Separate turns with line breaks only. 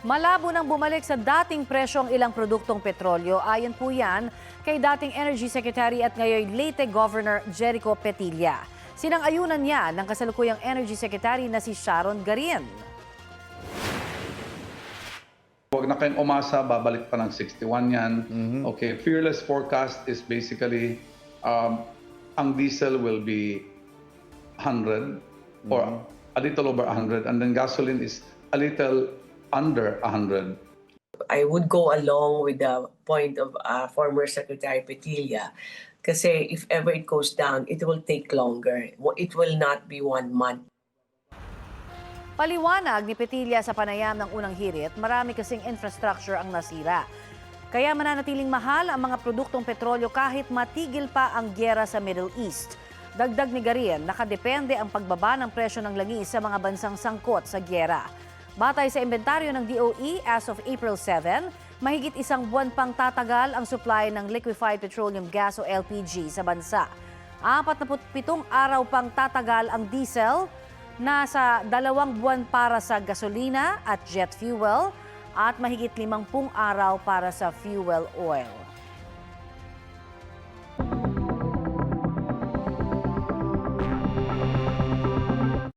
Malabo nang bumalik sa dating presyo ang ilang produktong petrolyo. Ayon po yan kay dating Energy Secretary at ngayon Leyte Governor Jericho Petilla. Sinang-ayunan niya ng kasalukuyang Energy Secretary na si Sharon Garin.
Huwag na kayong umasa, babalik pa ng 61 yan. Okay, fearless forecast is basically ang diesel will be 100 or a little over 100 and then gasoline is a little under 100.
I would go along with the point of former Secretary Petilla kasi if ever it goes down, it will take longer. It will not be 1 month.
Paliwanag ni Petilla sa panayam ng unang hirit, marami kasing infrastructure ang nasira. Kaya mananatiling mahal ang mga produktong petrolyo kahit matigil pa ang gyera sa Middle East. Dagdag ni Garin, nakadepende ang pagbaba ng presyo ng langis sa mga bansang sangkot sa gyera. Batay sa inventaryo ng DOE as of April 7, mahigit isang buwan pang tatagal ang supply ng liquefied petroleum gas o LPG sa bansa. 47 araw pang tatagal ang diesel, nasa 2 buwan para sa gasolina at jet fuel at mahigit 50 araw para sa fuel oil.